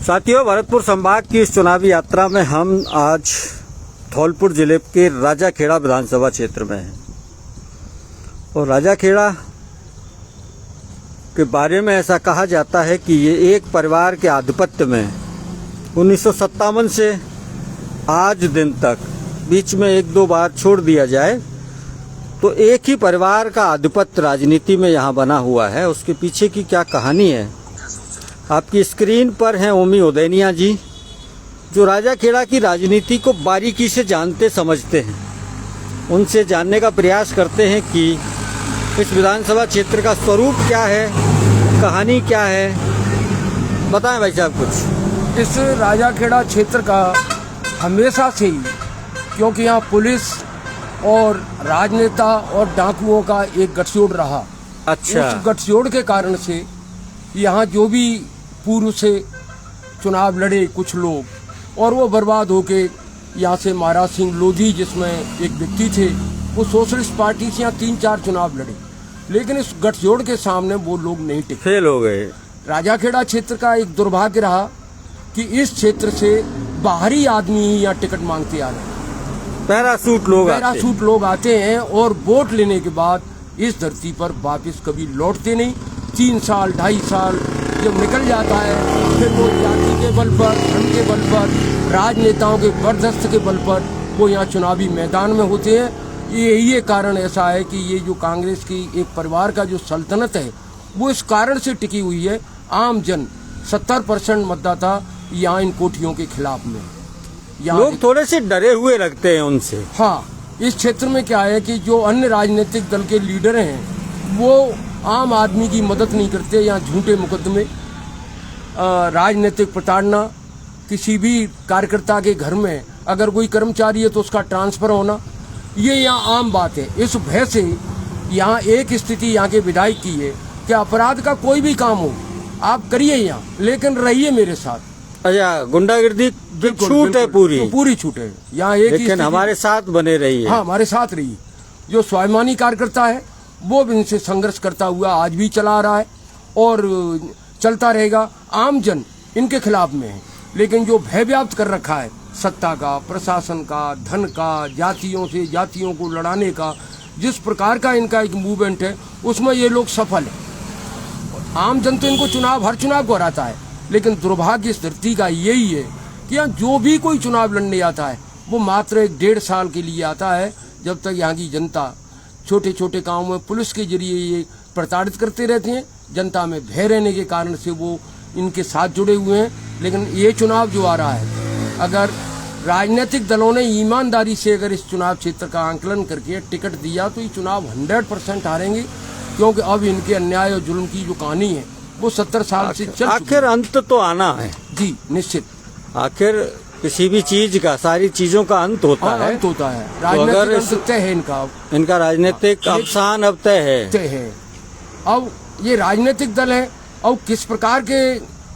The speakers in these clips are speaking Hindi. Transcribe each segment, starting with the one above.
साथियों, भरतपुर संभाग की इस चुनावी यात्रा में हम आज धौलपुर जिले के राजाखेड़ा विधानसभा क्षेत्र में हैं और राजाखेड़ा के बारे में ऐसा कहा जाता है कि ये एक परिवार के आधिपत्य में 1957 से आज दिन तक बीच में एक दो बार छोड़ दिया जाए तो एक ही परिवार का आधिपत्य राजनीति में यहाँ बना हुआ है। उसके पीछे की क्या कहानी है, आपकी स्क्रीन पर हैं ओमी उदैनिया जी, जो राजाखेड़ा की राजनीति को बारीकी से जानते समझते हैं। उनसे जानने का प्रयास करते हैं कि इस विधानसभा क्षेत्र का स्वरूप क्या है, कहानी क्या है। बताएं भाई साहब कुछ। इस राजाखेड़ा क्षेत्र का हमेशा से ही, क्योंकि यहाँ पुलिस और राजनेता और डाकुओं का एक गठजोड़ रहा। अच्छा। उस गठजोड़ के कारण से यहाँ जो भी पूर्व से चुनाव लड़े कुछ लोग और वो बर्बाद होके यहाँ से महाराज सिंह लोधी जिसमें एक व्यक्ति थे, वो सोशलिस्ट पार्टी से यहाँ 3-4 चुनाव लड़े, लेकिन इस गठजोड़ के सामने वो लोग नहीं टिके, फेल हो गए। राजाखेड़ा क्षेत्र का एक दुर्भाग्य रहा कि इस क्षेत्र से बाहरी आदमी ही यहाँ टिकट मांगते आ रहे हैं। पैरासूट लोग आते हैं और वोट लेने के बाद इस धरती पर वापस कभी लौटते नहीं। 3 साल 2.5 साल जब निकल जाता है फिर वो जाति के बल पर, धन के बल पर, राजनेताओं के बर्दस्त के बल पर वो यहाँ चुनावी मैदान में होते हैं। ये कारण ऐसा है कि ये जो कांग्रेस की एक परिवार का जो सल्तनत है वो इस कारण से टिकी हुई है। आम जन 70% मतदाता यहाँ इन कोठियों के खिलाफ में, लोग थोड़े से डरे हुए लगते हैं उनसे। हाँ, इस क्षेत्र में क्या है कि जो अन्य राजनीतिक दल के लीडर हैं वो आम आदमी की मदद नहीं करते। यहाँ झूठे मुकदमे, राजनीतिक प्रताड़ना, किसी भी कार्यकर्ता के घर में अगर कोई कर्मचारी है तो उसका ट्रांसफर होना, ये यहाँ आम बात है। इस भय से यहाँ एक स्थिति यहाँ के विधायक की है कि अपराध का कोई भी काम हो आप करिए यहाँ, लेकिन रहिए मेरे साथ। अच्छा, गुंडागिर्दी छूट है, पूरी छूट है यहाँ। एक लेकिन हमारे साथ बने रहिए। हाँ, हमारे साथ रहिए। जो स्वाभिमानी कार्यकर्ता है वो भी इनसे संघर्ष करता हुआ आज भी चला आ रहा है और चलता रहेगा। आम जन इनके खिलाफ में है, लेकिन जो भय व्याप्त कर रखा है सत्ता का, प्रशासन का, धन का, जातियों से जातियों को लड़ाने का, जिस प्रकार का इनका एक मूवमेंट है उसमें ये लोग सफल है। आम जन तो इनको हर चुनाव को हराता है, लेकिन दुर्भाग्य इस धरती का यही है कि यहाँ जो भी कोई चुनाव लड़ने आता है वो मात्र 1-1.5 साल के लिए आता है, जब तक यहाँ की जनता छोटे छोटे गाँव में पुलिस के जरिए ये प्रताड़ित करते रहते हैं। जनता में भय रहने के कारण से वो इनके साथ जुड़े हुए हैं। लेकिन ये चुनाव जो आ रहा है, अगर राजनीतिक दलों ने ईमानदारी से अगर इस चुनाव क्षेत्र का आंकलन करके टिकट दिया तो ये चुनाव 100% हारेंगे, क्योंकि अब इनके अन्याय और जुल्म की जो कहानी है वो 70 साल से चल, आखिर अंत तो आना है जी, निश्चित। आखिर किसी भी चीज का, सारी चीजों का अंत होता है। अंत होता है। राजनीतिक तय है इनका राजनीतिक अवसान अब तय है। अब ये राजनीतिक दल है, अब किस प्रकार के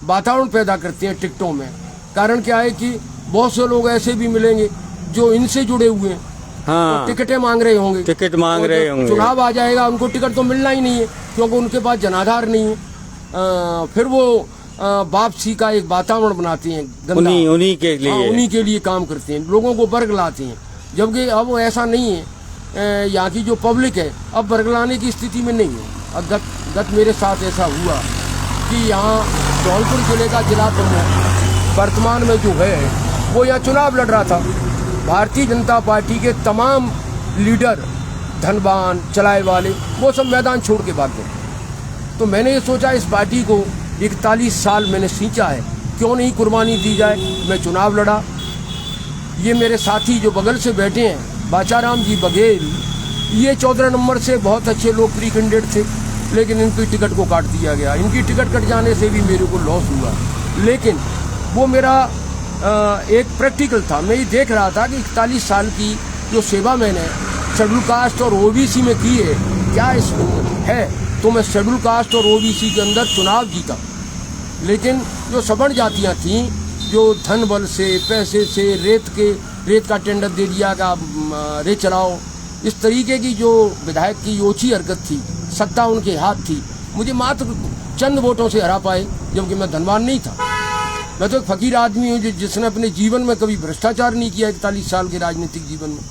वातावरण पैदा करते हैं टिकटों में। कारण क्या है कि बहुत से लोग ऐसे भी मिलेंगे जो इनसे जुड़े हुए हैं। हाँ, तो टिकटें मांग रहे होंगे, चुनाव आ जाएगा उनको टिकट तो मिलना ही नहीं है, क्योंकि उनके पास जनाधार नहीं है। फिर वो वापसी का एक वातावरण बनाते हैं गंदा, उन्हीं के लिए काम करते हैं, लोगों को बरगलाते हैं। जबकि अब ऐसा नहीं है, यहाँ की जो पब्लिक है अब बरगलाने की स्थिति में नहीं है। अब गत मेरे साथ ऐसा हुआ कि यहाँ धौलपुर जिले का जिला प्रमुख वर्तमान में जो है वो यहाँ चुनाव लड़ रहा था। भारतीय जनता पार्टी के तमाम लीडर, धनवान, चलाए वाले, वो सब मैदान छोड़ के भाग गए। तो मैंने ये सोचा इस पार्टी को 41 साल मैंने सींचा है, क्यों नहीं कुर्बानी दी जाए। मैं चुनाव लड़ा। ये मेरे साथी जो बगल से बैठे हैं, बाचाराम जी बघेल, ये 14 नंबर से बहुत अच्छे लोकप्रिय कैंडिडेट थे, लेकिन इनकी टिकट को काट दिया गया। इनकी टिकट कट जाने से भी मेरे को लॉस हुआ, लेकिन वो मेरा एक प्रैक्टिकल था। मैं ये देख रहा था कि 41 साल की जो सेवा मैंने शेड्यूल कास्ट और ओबीसी में की है, क्या है, तो मैं शेड्यूल कास्ट और ओबीसी के अंदर चुनाव जीता। लेकिन जो सवर्ण जातियाँ थीं, जो धन बल से, पैसे से, रेत का टेंडर दे दिया का रेत चलाओ, इस तरीके की जो विधायक की ओछी हरकत थी, सत्ता उनके हाथ थी मुझे मात्र चंद वोटों से हरा पाए, जबकि मैं धनवान नहीं था। मैं तो एक फकीर आदमी हूँ जिसने अपने जीवन में कभी भ्रष्टाचार नहीं किया 41 साल के राजनीतिक जीवन में।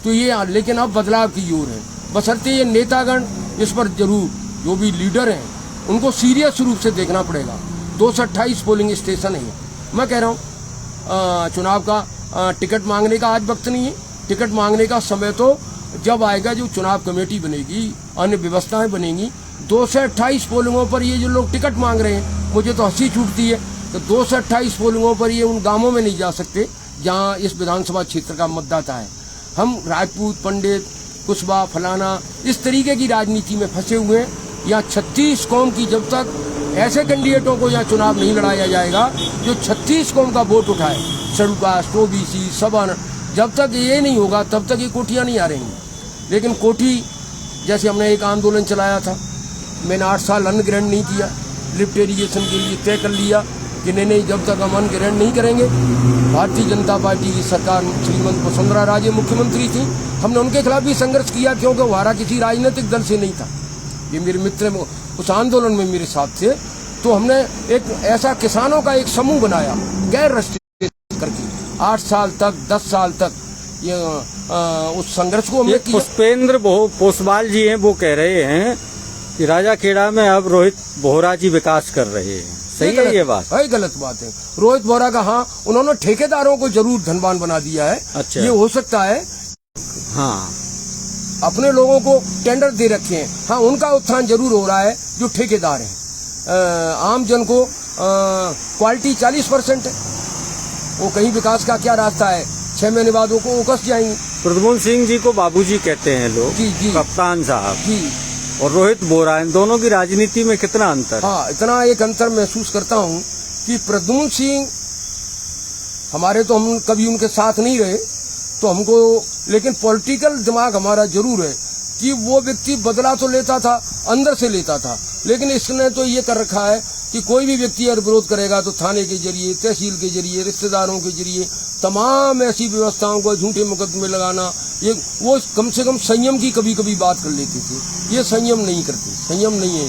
तो ये लेकिन अब बदलाव की ओर है, बशर्ते ये नेतागण इस पर जरूर, जो भी लीडर हैं उनको सीरियस रूप से देखना पड़ेगा। 228 पोलिंग स्टेशन है। मैं कह रहा हूँ चुनाव का टिकट मांगने का आज वक्त नहीं है। टिकट मांगने का समय तो जब आएगा, जो चुनाव कमेटी बनेगी, अन्य व्यवस्थाएं बनेंगी। 228 पोलिंगों पर ये जो लोग टिकट मांग रहे हैं, मुझे तो हंसी छूटती है। तो 228 पोलिंगों पर ये उन गांवों में नहीं जा सकते जहां इस विधानसभा क्षेत्र का मतदाता है। हम राजपूत, पंडित, कुशवा, फलाना इस तरीके की राजनीति में फंसे हुए हैं। यहाँ 36 कौम की जब तक ऐसे कैंडिडेटों को यहाँ चुनाव नहीं लड़ाया जाएगा जो 36 कौम का वोट उठाए, शेड्यूल कास्ट, ओबीसी, सवर्ण, जब तक ये नहीं होगा तब तक ये कोठियाँ नहीं आ रही। लेकिन कोठी, जैसे हमने एक आंदोलन चलाया था, मैंने 8 साल अन्न ग्रहण नहीं किया, लिफ्ट इरीगेशन के लिए तय कर लिया कि नहीं, जब तक हम अन्न ग्रहण नहीं करेंगे। भारतीय जनता पार्टी की सरकार, श्रीमती वसुंधरा राजे मुख्यमंत्री थी, हमने उनके खिलाफ भी संघर्ष किया, क्योंकि हमारा किसी राजनीतिक दल से नहीं था। ये मेरे मित्र उस आंदोलन में मेरे साथ थे। तो हमने एक ऐसा किसानों का एक समूह बनाया, गैर राष्ट्रीय करके 8 साल तक, 10 साल तक ये उस संघर्ष को हमने किया। पुष्पेंद्र पोसवाल जी हैं, वो कह रहे हैं कि राजाखेड़ा में अब रोहित बोहरा जी विकास कर रहे हैं। सही है ये बात? है, गलत बात है। रोहित बोहरा का, हाँ, उन्होंने ठेकेदारों को जरूर धनवान बना दिया है। अच्छा, ये हो सकता है। हाँ, अपने लोगों को टेंडर दे रखे हैं, हाँ, उनका उत्थान जरूर हो रहा है जो ठेकेदार हैं। आम जन को क्वालिटी 40% है। वो कहीं विकास का क्या रास्ता है? 6 महीने बाद वो उकस जाएंगे। प्रद्युम्न सिंह जी को बाबूजी कहते हैं लोग, जी जी, कप्तान साहब जी, और रोहित बोहरा, इन दोनों की राजनीति में कितना अंतर? हाँ, इतना एक अंतर महसूस करता हूँ कि प्रद्युम्न सिंह हमारे, तो हम कभी उनके साथ नहीं रहे, तो हमको, लेकिन पॉलिटिकल दिमाग हमारा जरूर है कि वो व्यक्ति बदला तो लेता था, अंदर से लेता था। लेकिन इसने तो ये कर रखा है कि कोई भी व्यक्ति अगर विरोध करेगा तो थाने के जरिए, तहसील के जरिए, रिश्तेदारों के जरिए तमाम ऐसी व्यवस्थाओं को झूठे मुकदमे लगाना, ये वो कम से कम संयम की कभी कभी बात कर लेते थे। ये संयम नहीं करते, संयम नहीं है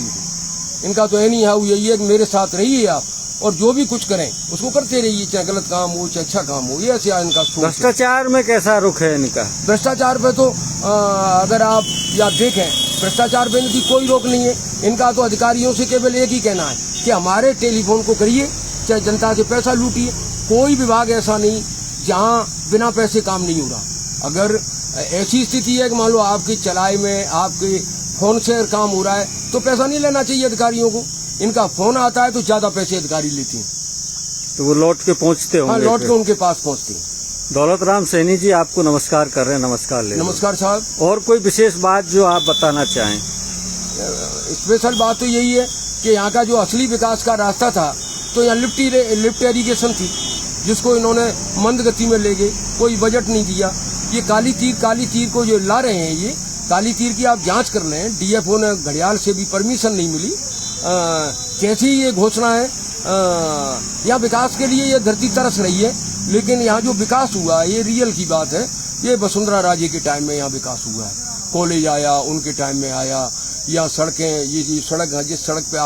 इनका तो यही है, यही है कि मेरे साथ रहिए आप और जो भी कुछ करें उसको करते रहिए, चाहे गलत काम हो चाहे अच्छा काम हो। ये ऐसे इनका सोच। भ्रष्टाचार में कैसा रुख है इनका? भ्रष्टाचार पे तो अगर आप या देखें, भ्रष्टाचार पे इनकी कोई रोक नहीं है। इनका तो अधिकारियों से केवल एक ही कहना है कि हमारे टेलीफोन को करिए, चाहे जनता से पैसा लूटिए। कोई विभाग ऐसा नहीं जहाँ बिना पैसे काम नहीं हो रहा। अगर ऐसी स्थिति है कि मान लो आपकी चलाई में आपके फोन से काम हो रहा है तो पैसा नहीं लेना चाहिए अधिकारियों को। इनका फोन आता है तो ज्यादा पैसे अधिकारी लेते हैं, तो वो लौट के पहुंचते होंगे। हाँ, लौट के उनके पास पहुंचते हैं। दौलत राम सैनी जी आपको नमस्कार कर रहे हैं। नमस्कार। ले नमस्कार साहब। और कोई विशेष बात जो आप बताना चाहें? स्पेशल बात तो यही है कि यहाँ का जो असली विकास का रास्ता था, तो यहाँ लिफ्ट इरीगेशन थी, जिसको इन्होंने मंद गति में ले गए, कोई बजट नहीं दिया। ये काली तीर को जो ला रहे हैं, ये काली तीर की आप जांच कर लें, डीएफओ ने घड़ियाल से भी परमिशन नहीं मिली। कैसी ये घोषणा है? यहाँ विकास के लिए ये धरती तरस रही है, लेकिन यहाँ जो विकास हुआ ये रियल की बात है। ये वसुंधरा राजे के टाइम में यहाँ विकास हुआ है। कॉलेज आया, उनके टाइम में आया। या सड़कें, ये सड़क है जिस सड़क पे